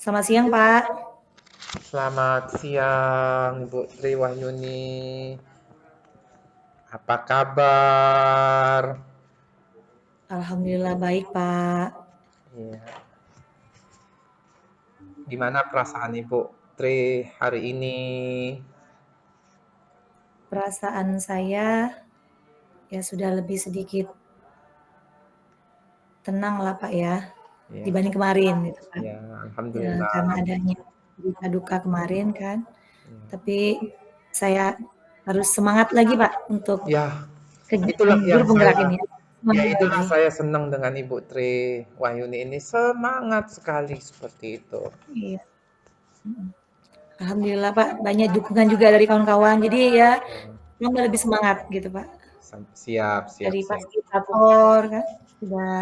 Selamat siang, Pak. Selamat siang, Ibu Tri Wahyuni. Apa kabar? Alhamdulillah baik, Pak. Iya. Gimana perasaan Ibu Tri hari ini? Perasaan saya ya sudah lebih sedikit tenang lah, Pak ya, Iya, dibanding kemarin gitu kan. ya, Ya, alhamdulillah. karena adanya berita duka kemarin kan. Iya. Tapi saya harus semangat lagi, Pak, untuk Ya, kegiatan itulah juru yang penggerak saya ini. ya Semangat itulah lagi. saya senang dengan Ibu Tri Wahyuni ini semangat sekali seperti itu. Iya. Mhm. Alhamdulillah, Pak, banyak dukungan juga dari kawan-kawan. Jadi ya Ya, tambah lebih semangat gitu, Pak. siap, siap, Dari siap. fasilitator kan sudah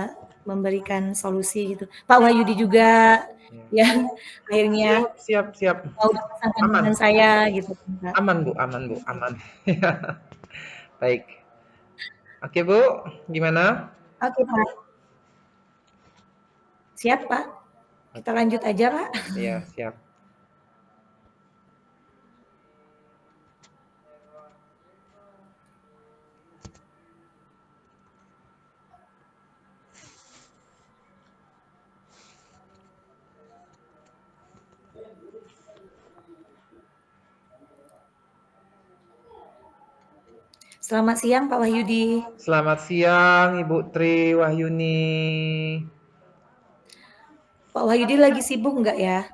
memberikan solusi gitu. Pak Wahyudi juga Ya. yang akhirnya Siap, siap, siap. mau berpasangan Aman. dengan saya gitu kan, Pak. Aman, Bu, aman, Bu, aman. Baik. Oke, Bu, gimana? Oke, Pak. Siap, Pak. Kita Oke. lanjut aja, Pak. Iya, siap. Selamat siang, Pak Wahyudi. Selamat siang, Ibu Tri Wahyuni. Pak Wahyudi lagi sibuk nggak ya?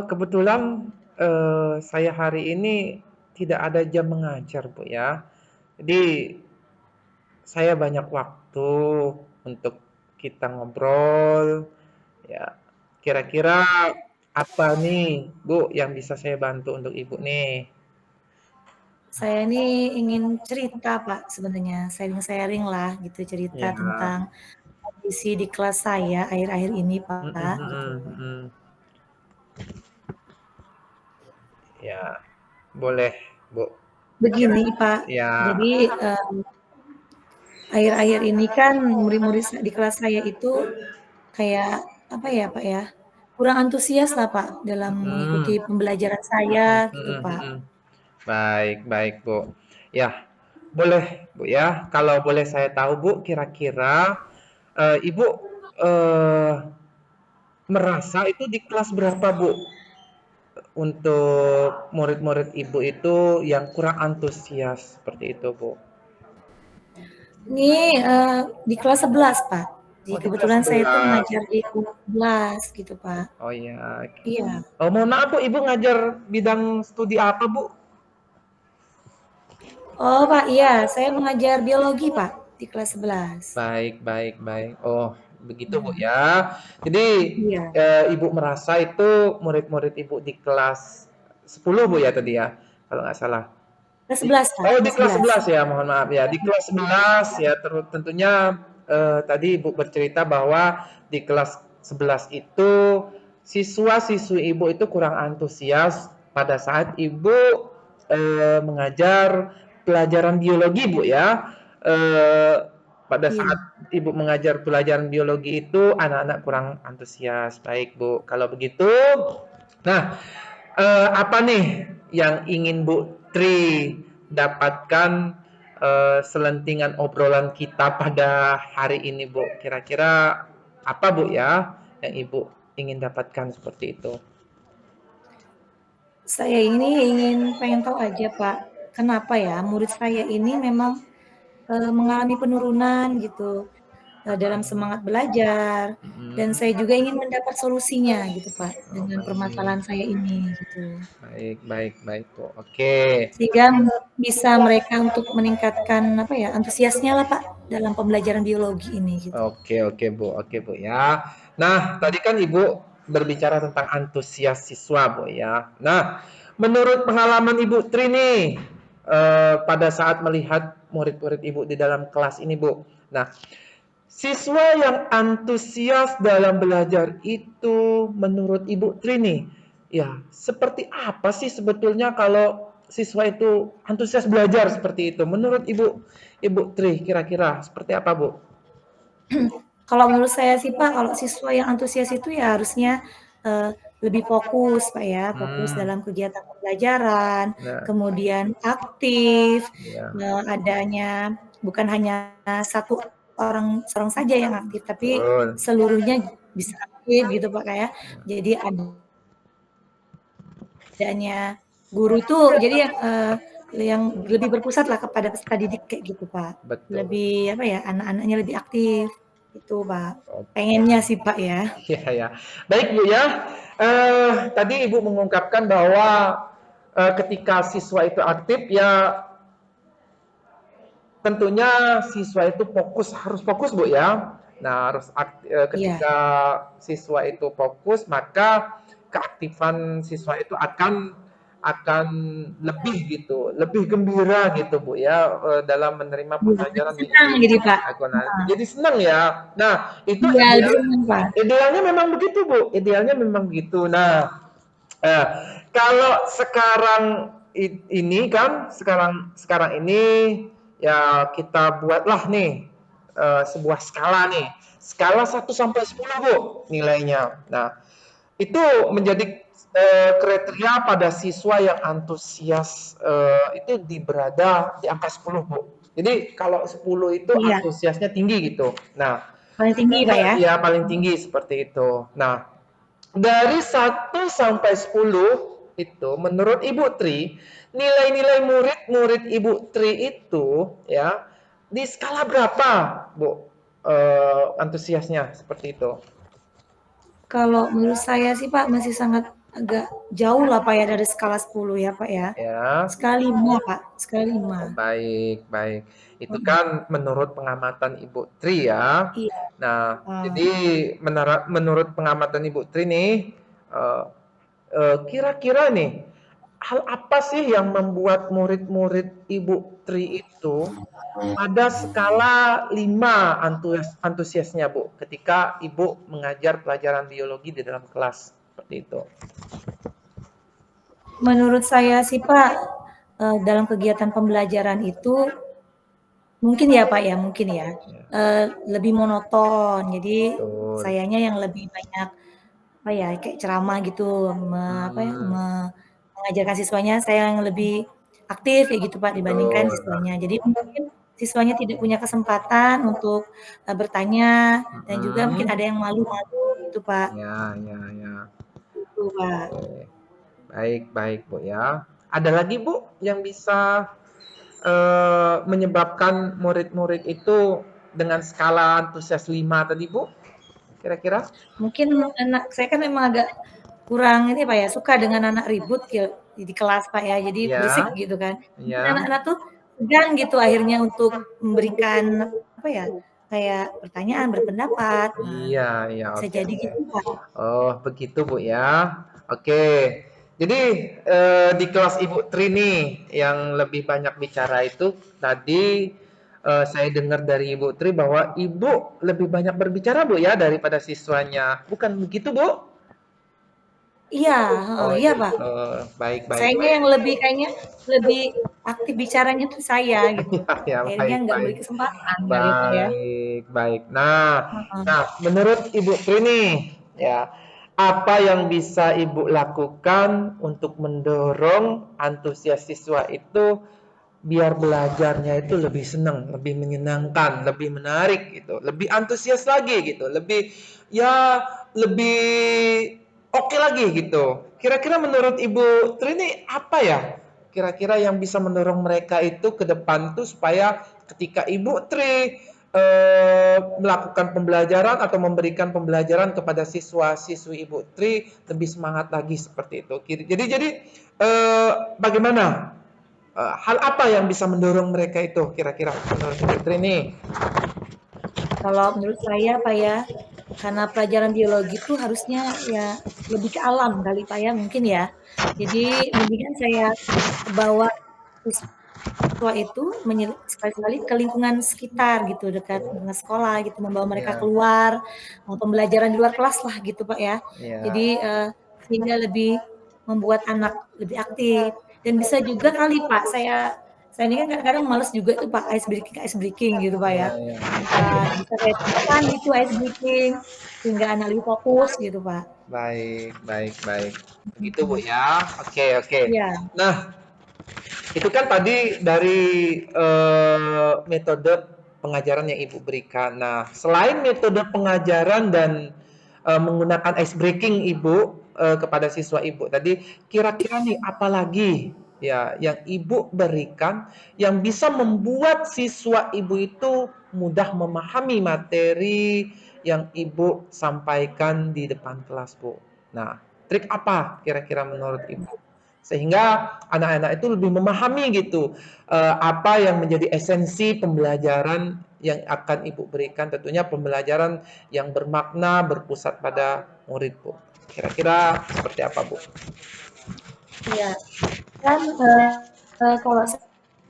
Kebetulan saya hari ini tidak ada jam mengajar, Bu ya. Jadi saya banyak waktu untuk kita ngobrol. Ya, kira-kira apa nih, Bu, yang bisa saya bantu untuk Ibu nih? Saya ini ingin cerita, Pak, sebenarnya. Sharing-sharing lah gitu, cerita Ya, tentang kondisi di kelas saya akhir-akhir ini, mhm, Pak, gitu. mhm, mhm. Ya, boleh, Bu. Begini, Pak, Ya, jadi, akhir-akhir ini kan murid-murid di kelas saya itu kayak, apa ya, Pak, ya, kurang antusias lah, Pak, dalam mengikuti mhm, pembelajaran saya gitu, mhm, Pak. mhm. Baik, baik, Bu. Ya, boleh, Bu ya. Kalau boleh saya tahu, Bu, kira-kira Ibu eh, merasa itu di kelas berapa, Bu? Untuk murid-murid Ibu itu yang kurang antusias seperti itu, Bu. Ini, di kelas 11, Pak. Jadi Oh, di kelas kebetulan saya itu 11. mengajar di kelas 11 gitu, Pak. Oh iya. Iya. Oh, mohon maaf, Bu, Ibu ngajar bidang studi apa, Bu? Oh, Pak, iya, saya mengajar biologi, Pak, di kelas 11. Baik, baik, baik. Oh, begitu, Bu Iya. ya. Jadi, Iya, Ibu merasa itu murid-murid Ibu di kelas 10, Bu ya tadi ya, kalau nggak salah. kelas 11, Pak, Oh, di kelas kelas 11. 11 ya, mohon maaf ya. Di kelas 11 ya, tentunya tadi Ibu bercerita bahwa di kelas 11 itu siswa-siswi Ibu itu kurang antusias pada saat Ibu mengajar pelajaran biologi, Bu ya. Eh, pada Iya. saat Ibu mengajar pelajaran biologi itu anak-anak kurang antusias. Baik, Bu. Kalau begitu, nah, apa nih yang ingin Bu Tri dapatkan selentingan obrolan kita pada hari ini, Bu? Kira-kira apa, Bu ya, yang Ibu ingin dapatkan seperti itu? Saya ini pengen tahu aja, Pak, kenapa ya murid saya ini memang, mengalami penurunan gitu, dalam semangat belajar, dan Mhm. saya juga ingin mendapat solusinya gitu, Pak, Oh, dengan baik. permasalahan saya ini gitu. Baik, baik, baik, Bu. Oke. Sehingga bisa mereka untuk meningkatkan, apa ya, antusiasnya lah, Pak, dalam pembelajaran biologi ini gitu. Oke, Bu ya. Nah, tadi kan Ibu berbicara tentang antusias siswa, Bu ya. Nah, menurut pengalaman Ibu Tri nih, pada saat melihat murid-murid Ibu di dalam kelas ini, Bu. Nah, siswa yang antusias dalam belajar itu menurut Ibu Tri nih, ya, seperti apa sih sebetulnya kalau siswa itu antusias belajar seperti itu? Menurut Ibu Tri, kira-kira seperti apa, Bu? Kalau menurut saya sih, Pak, kalau siswa yang antusias itu ya harusnya, lebih fokus Pak ya, fokus Hmm, dalam kegiatan pembelajaran, nah, kemudian aktif, ya, adanya bukan hanya satu seorang saja yang aktif, tapi betul. seluruhnya bisa aktif gitu Pak ya. Jadi adanya guru tuh jadi yang lebih berpusatlah kepada peserta didik kayak gitu Pak. Betul. Lebih apa ya, anak-anaknya lebih aktif gitu Pak. Oke. Pengennya sih Pak ya. Iya ya. Baik Bu ya. Tadi Ibu mengungkapkan bahwa ketika siswa itu aktif ya tentunya siswa itu fokus, harus fokus Bu ya. Nah, Iya. ketika siswa itu fokus, maka keaktifan siswa itu akan lebih gitu, lebih gembira gitu Bu ya, dalam menerima Iya, lebih pembelajaran di senang jadi Pak. jadi senang ya. Nah, itu Iya, lebih senang Pak. idealnya memang begitu Bu, idealnya memang begitu. Nah, eh, kalau sekarang ini kan sekarang ini ya kita buatlah nih sebuah skala nih. Skala 1 sampai 10 Bu nilainya. Nah, itu menjadi kriteria pada siswa yang antusias itu berada di angka 10 Bu. Jadi kalau 10 itu Iya, antusiasnya tinggi gitu. Nah, paling tinggi Pak ya. ya paling tinggi seperti itu. Nah, dari 1 sampai 10 itu menurut Ibu Tri, nilai-nilai murid-murid Ibu Tri itu ya di skala berapa, Bu? Antusiasnya seperti itu. Kalau menurut saya sih Pak masih sangat agak jauh lah Pak ya dari skala 10 ya Pak ya. Ya. Skala 5 Pak, skala 5. Oh, baik, baik. Itu Mhm. kan menurut pengamatan Ibu Tri ya. Iya, Nah, heeh. jadi menurut pengamatan Ibu Tri nih, eh, kira-kira nih, hal apa sih yang membuat murid-murid Ibu Tri itu pada skala 5 antusiasnya, Bu, ketika Ibu mengajar pelajaran biologi di dalam kelas seperti itu? Menurut saya sih Pak, dalam kegiatan pembelajaran itu mungkin ya Pak ya, mungkin ya, Ya, lebih monoton. Jadi betul. sayanya yang lebih banyak, apa ya, kayak ceramah gitu, apa ya, Hmm, mengajarkan siswanya saya yang lebih aktif kayak gitu Pak dibandingkan betul. siswanya. Jadi mungkin siswanya tidak punya kesempatan untuk, bertanya dan juga mungkin Hmm. ada yang malu-malu gitu Pak, Ya, ya, ya. gitu Pak. Oke. Baik, baik, Bu ya. Ada lagi, Bu, yang bisa menyebabkan murid-murid itu dengan skala antusias 5 tadi, Bu? Kira-kira? Mungkin anak saya kan memang agak kurang ini Pak ya, suka dengan anak ribut di kelas Pak ya, jadi berisik Ya, gitu kan. Mungkin ya. anak-anak tuh segan gitu akhirnya untuk memberikan apa ya, kayak pertanyaan, berpendapat. Nah, Iya, iya, bisa oke, jadi oke. gitu Pak. Oh, begitu, Bu ya. Oke. Jadi di kelas Ibu Tri nih yang lebih banyak bicara itu tadi saya dengar dari Ibu Tri bahwa Ibu lebih banyak berbicara, Bu ya daripada siswanya. Bukan begitu, Bu? Iya, heeh, Oh, iya gitu. Pak. Baik, baik, Sayanya baik. yang lebih kayaknya lebih aktif bicaranya tuh saya gitu. Ya, Akhirnya baik, nggak baik. memberi kesempatan kali ya Pak ya. Baik, baik. Nah, Heeh. nah, menurut Ibu Tri nih, ya, apa yang bisa Ibu lakukan untuk mendorong antusias siswa itu biar belajarnya itu lebih senang, lebih menyenangkan, lebih menarik gitu, lebih antusias lagi gitu, lebih ya lebih oke lagi gitu. Kira-kira menurut Ibu Tri ini apa ya? Kira-kira yang bisa mendorong mereka itu ke depan tuh supaya ketika Ibu Tri melakukan pembelajaran atau memberikan pembelajaran kepada siswa-siswi Ibu Tri lebih semangat lagi seperti itu. Jadi bagaimana hal apa yang bisa mendorong mereka itu kira-kira menurut Ibu Tri nih? Kalau menurut saya Pak ya, karena pelajaran biologi itu harusnya ya lebih ke alam kali Pak ya, mungkin ya. Jadi mendingan saya bawa siswa itu sekali-sekali ke lingkungan sekitar gitu, dekat dengan sekolah gitu, membawa mereka Ya, keluar, pembelajaran di luar kelas lah gitu Pak ya. ya, Jadi, sehingga lebih membuat anak lebih aktif dan bisa juga kali Pak, saya Saya ini kan kadang-kadang males juga tuh Pak ice breaking gitu Pak ya. Iya, iya. Bisa saya contohkan gitu ice breaking, sehingga anak lebih fokus gitu Pak. Baik, baik, baik. Begitu Bu Mhm. ya. Oke, oke. Iya, Nah, itu kan tadi dari metode pengajaran yang Ibu berikan. Nah, selain metode pengajaran dan menggunakan ice breaking Ibu kepada siswa Ibu tadi, kira-kira nih apalagi ya yang Ibu berikan yang bisa membuat siswa Ibu itu mudah memahami materi yang Ibu sampaikan di depan kelas, Bu. Nah, trik apa kira-kira menurut Ibu? Sehingga anak-anak itu lebih memahami gitu apa yang menjadi esensi pembelajaran yang akan Ibu berikan, tentunya pembelajaran yang bermakna berpusat pada murid, Bu. Kira-kira seperti apa, Bu? iya. Kan, kalau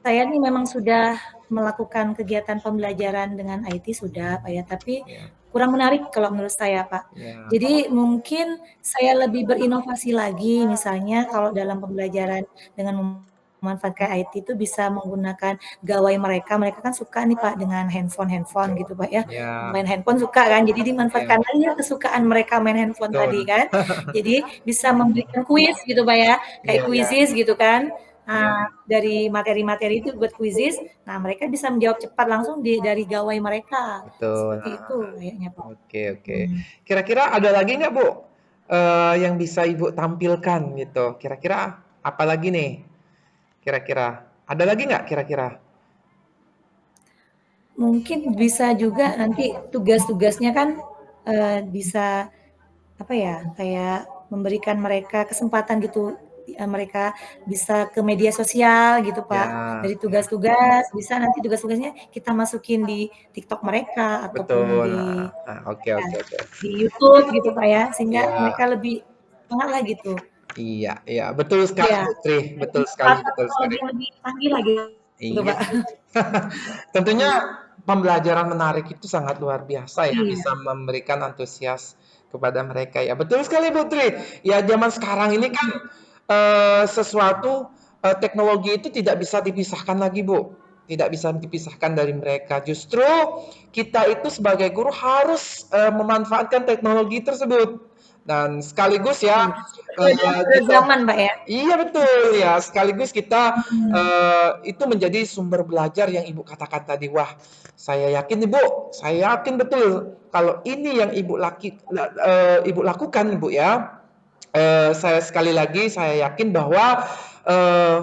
saya nih memang sudah melakukan kegiatan pembelajaran dengan IT sudah, Pak, ya, tapi Ya, kurang menarik kalau menurut saya, Pak. ya, Jadi mungkin saya lebih berinovasi lagi, misalnya kalau dalam pembelajaran dengan memanfaatkan IT itu bisa menggunakan gawai mereka, mereka kan suka nih, Pak, dengan handphone-handphone gitu, Pak, ya. ya, Main handphone suka kan, jadi ya, dimanfaatkan aja kesukaan mereka main handphone tadi betul. kan. Jadi bisa memberikan kuis gitu, Pak, ya, kayak Iya, iya, kuisis gitu kan. iya, Dari materi-materi itu buat kuisis, nah mereka bisa menjawab cepat langsung dari gawai mereka. betul. Seperti itu kayaknya, Pak. Oke, oke. Hmm. Kira-kira ada lagi nggak, Bu, yang bisa Ibu tampilkan gitu? Kira-kira apa lagi nih? Kira-kira ada lagi nggak kira-kira? Mungkin bisa juga nanti tugas-tugasnya kan bisa apa ya, kayak memberikan mereka kesempatan gitu, mereka bisa ke media sosial gitu, Pak. Ya, Dari ya, tugas-tugas, bisa nanti tugas-tugasnya kita masukin di TikTok mereka ataupun betul. di Nah, oke, ya, oke, oke. di YouTube gitu, Pak, ya, sehingga Iya, mereka lebih semangat lah gitu. iya, iya, betul sekali, Iya, Putri. Betul sekali, memanfaatkan betul sekali. teknologi yang lebih canggih lah gitu, Iya. Pak. Tentunya pembelajaran menarik itu sangat luar biasa ya, Iya, bisa memberikan antusias kepada mereka ya. Betul sekali, Putri. Ya, zaman sekarang ini kan sesuatu teknologi itu tidak bisa dipisahkan lagi, Bu. Tidak bisa dipisahkan dari mereka. Justru kita itu sebagai guru harus memanfaatkan teknologi tersebut. Dan sekaligus ya iya. Sesuai kita zaman, Pak, ya. iya betul ya, sekaligus kita Mhm. itu menjadi sumber belajar yang Ibu katakan tadi. Wah, saya yakin Ibu, saya yakin betul kalau ini yang Ibu lakukan Ibu ya. Saya sekali lagi saya yakin bahwa eh,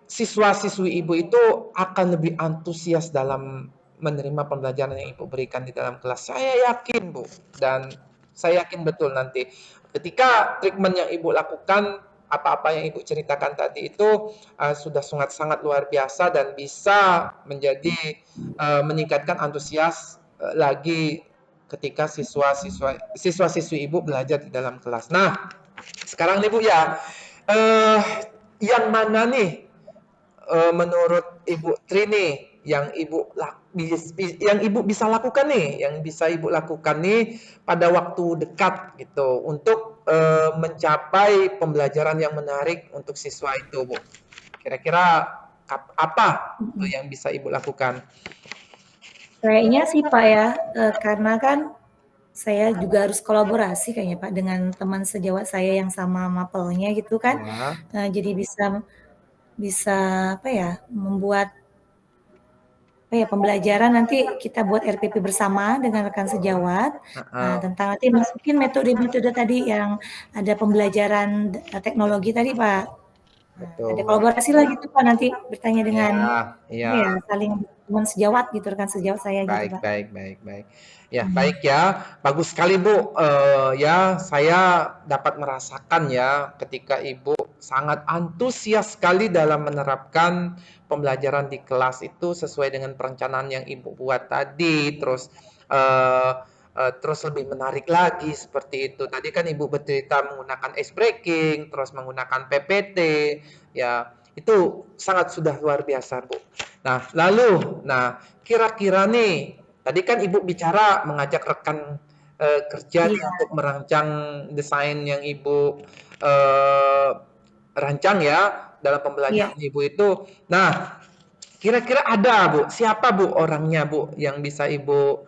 siswa-siswi Ibu itu akan lebih antusias dalam menerima pembelajaran yang Ibu berikan di dalam kelas. Saya yakin, Bu, dan saya yakin betul nanti ketika treatment yang Ibu lakukan, apa-apa yang Ibu ceritakan tadi itu sudah sangat-sangat luar biasa dan bisa menjadi meningkatkan antusias lagi ketika siswa-siswi Ibu belajar di dalam kelas. Nah, sekarang nih Bu ya, eh, yang mana nih menurut Ibu Tri nih yang yang Ibu bisa lakukan nih, yang bisa Ibu lakukan nih pada waktu dekat gitu untuk mencapai pembelajaran yang menarik untuk siswa itu, Bu. Kira-kira apa tuh Mhm. yang bisa Ibu lakukan? Kayaknya sih, Pak, ya, karena kan saya juga harus kolaborasi kayaknya, Pak, dengan teman sejawat saya yang sama mapelnya gitu kan. Ya, Jadi bisa bisa apa ya, membuat apa ya, pembelajaran nanti kita buat RPP bersama dengan rekan sejawat, tentang nanti masukin metode-metode tadi yang ada pembelajaran teknologi tadi, Pak. Ada betul. kolaborasi lah gitu, Pak, nanti bertanya Ya, dengan ya. apa ya, saling teman sejawat gitu, rekan sejawat saya gitu, Baik, Pak. baik, baik, baik. Ya, Mhm. baik ya. Bagus sekali, Bu. Ya, saya dapat merasakan ya ketika Ibu sangat antusias sekali dalam menerapkan pembelajaran di kelas itu sesuai dengan perencanaan yang Ibu buat tadi. Eh, terus lebih menarik lagi seperti itu. Tadi kan Ibu bercerita menggunakan ice breaking, terus menggunakan PPT, ya itu sangat sudah luar biasa, Bu. Nah, kira-kira nih, tadi kan Ibu bicara mengajak rekan kerja nih Iya, untuk merancang desain yang Ibu eh, rancang ya dalam iya. pembelajaran Ibu itu. Nah, Kira-kira ada Bu, siapa Bu orangnya Bu yang bisa Ibu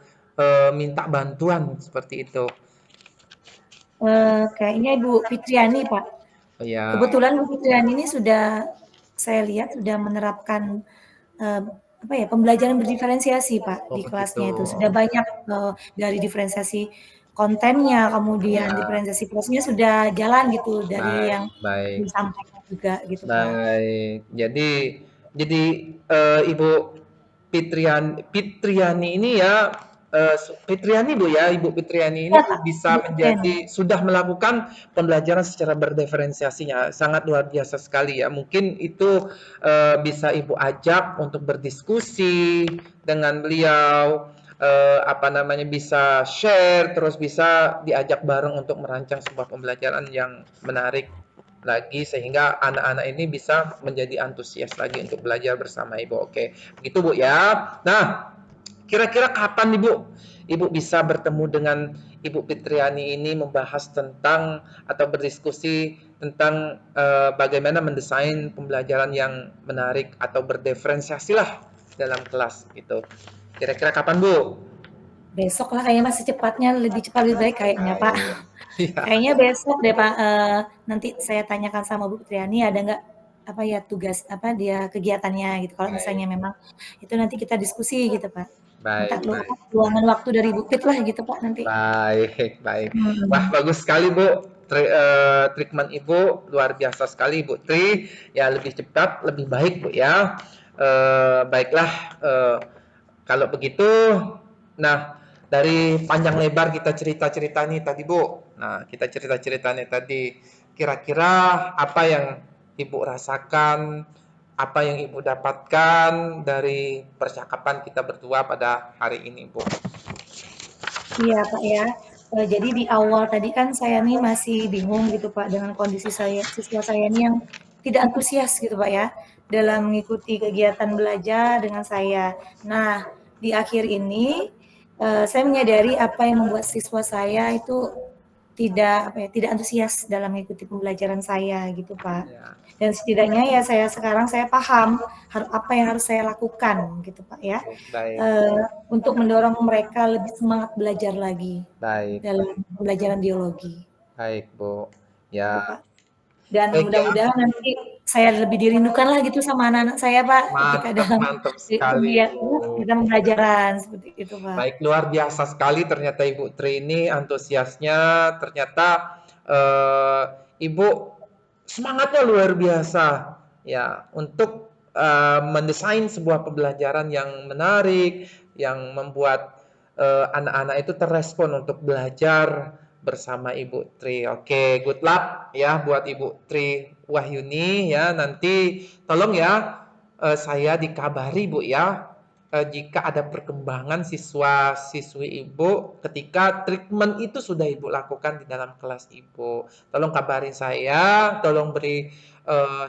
minta bantuan seperti itu? Kayaknya Ibu Fitriani, Pak. Oh ya, Kebetulan Bu Fitriani ini sudah saya lihat sudah menerapkan eh, apa ya pembelajaran berdiferensiasi Pak oh di begitu. kelasnya itu sudah banyak dari diferensiasi kontennya, kemudian Ya, diferensiasi prosesnya sudah jalan gitu dari baik, yang baik. disampaikan juga gitu Pak. Baik, jadi Ibu Fitriani ini ya, Fitriani Bu ya, Ibu Fitriani ini Iya Pak, bisa Bu Fitriani. sudah melakukan pembelajaran secara berdiferensiasinya, sangat luar biasa sekali ya. Mungkin itu bisa Ibu ajak untuk berdiskusi dengan beliau, apa namanya bisa share, terus bisa diajak bareng untuk merancang sebuah pembelajaran yang menarik lagi sehingga anak-anak ini bisa menjadi antusias lagi untuk belajar bersama Ibu. Oke, begitu Bu ya. Nah, kira-kira kapan Ibu bisa bertemu dengan Ibu Fitriani ini membahas tentang atau berdiskusi tentang bagaimana mendesain pembelajaran yang menarik atau berdiferensiasi lah dalam kelas gitu. Kira-kira kapan Bu? Besok lah kayaknya masih cepatnya lebih cepat lebih baik kayaknya Pak. Baik. Iya. Kayaknya besok deh Pak. Nanti saya tanyakan sama Bu Fitriani ada nggak apa ya tugas apa dia kegiatannya gitu. Kalau Baik. misalnya memang itu nanti kita diskusi gitu Pak. Minta Baik, baik. luangan waktu dari Bu Fit lah gitu Pak nanti. Baik, baik. Wah, Hmm. bagus sekali Bu. Treatment Ibu luar biasa sekali Bu Tri. Ya lebih cepat, lebih baik Bu ya. Baiklah, kalau begitu, nah dari panjang lebar kita cerita-cerita nih tadi Bu. Nah kita cerita-cerita nih tadi. Kira-kira apa yang Ibu rasakan, apa yang Ibu dapatkan dari percakapan kita berdua pada hari ini Bu? Iya Pak ya. Jadi di awal tadi kan saya nih masih bingung gitu Pak dengan kondisi saya siswa saya ini yang tidak antusias gitu Pak ya dalam mengikuti kegiatan belajar dengan saya. Nah, di akhir ini saya menyadari apa yang membuat siswa saya itu tidak apa ya, tidak antusias dalam mengikuti pembelajaran saya gitu Pak. Ya, Dan setidaknya ya sekarang saya paham apa yang harus saya lakukan gitu Pak ya. baik. Eee, untuk mendorong mereka lebih semangat belajar lagi Baik, dalam baik, pembelajaran biologi, baik, Bu. gitu, Ya, Pak. Dan baik ya, mudah-mudahan nanti saya lebih dirindukan lah gitu sama anak-anak saya, Pak, ketika mantap, dalam mantap sekali, Bu. kegiatan pembelajaran, seperti itu, Pak. Baik, luar biasa sekali ternyata Ibu Tri ini antusiasnya, ternyata eh, Ibu semangatnya luar biasa ya untuk mendesain sebuah pembelajaran yang menarik, yang membuat anak-anak itu terrespon untuk belajar bersama Ibu Tri. Oke, good luck ya buat Ibu Tri Wahyuni ya. Nanti tolong ya saya dikabari Bu ya jika ada perkembangan siswa-siswi Ibu ketika treatment itu sudah Ibu lakukan di dalam kelas Ibu. Tolong kabarin saya, tolong beri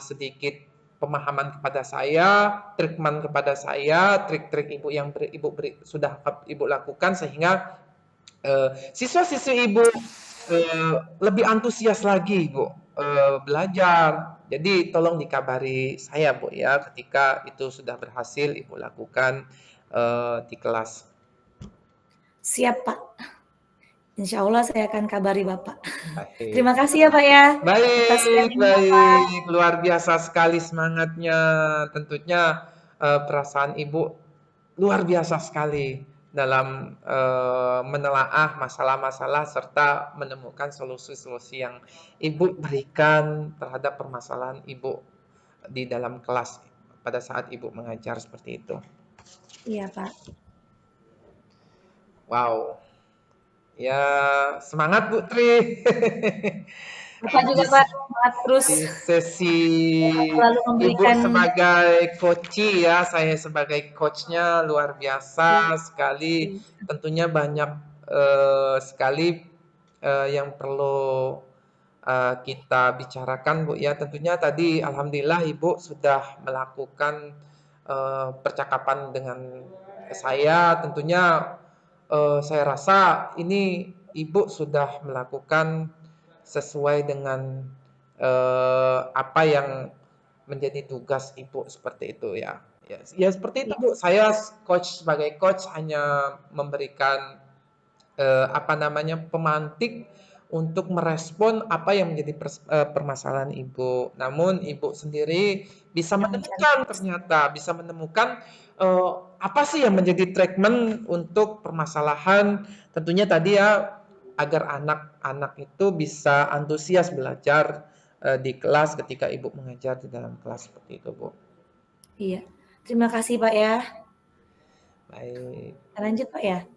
sedikit pemahaman kepada saya, treatment kepada saya, trik-trik Ibu yang sudah Ibu lakukan sehingga siswa-siswi Ibu lebih antusias lagi Bu belajar. Jadi tolong dikabari saya Bu ya ketika itu sudah berhasil Ibu lakukan di kelas. Siap, Pak. Insya Allah saya akan kabari Bapak. Baik. Terima kasih ya, Pak, ya, atas Baik, sharing Bapak. baik. Luar biasa sekali semangatnya. Tentunya perasaan Ibu luar biasa sekali dalam menelaah masalah-masalah serta menemukan solusi-solusi yang Ibu berikan terhadap permasalahan Ibu di dalam kelas pada saat Ibu mengajar seperti itu. Iya, Pak. Wow. Ya, semangat Bu Tri. Bapak Di juga, Pak, semangat terus Di sesi selalu Ibu memberikan sebagai coachee ya, saya sebagai coachnya luar biasa sekali. Tentunya banyak sekali yang perlu kita bicarakan Bu ya. Tentunya tadi alhamdulillah Ibu sudah melakukan percakapan dengan saya. Tentunya saya rasa ini Ibu sudah melakukan sesuai dengan apa yang menjadi tugas Ibu seperti itu ya. Ya seperti itu Iya, Bu, saya sebagai coach hanya memberikan apa namanya, pemantik untuk merespon apa yang menjadi permasalahan Ibu. Namun Ibu sendiri bisa menjalankan menemukan tips. ternyata, bisa menemukan, apa sih yang menjadi treatment untuk permasalahan tentunya tadi ya, agar anak-anak itu bisa antusias belajar, di kelas ketika Ibu mengajar di dalam kelas, seperti itu Bu. Iya. Terima kasih Pak ya. Baik. Lanjut Pak ya.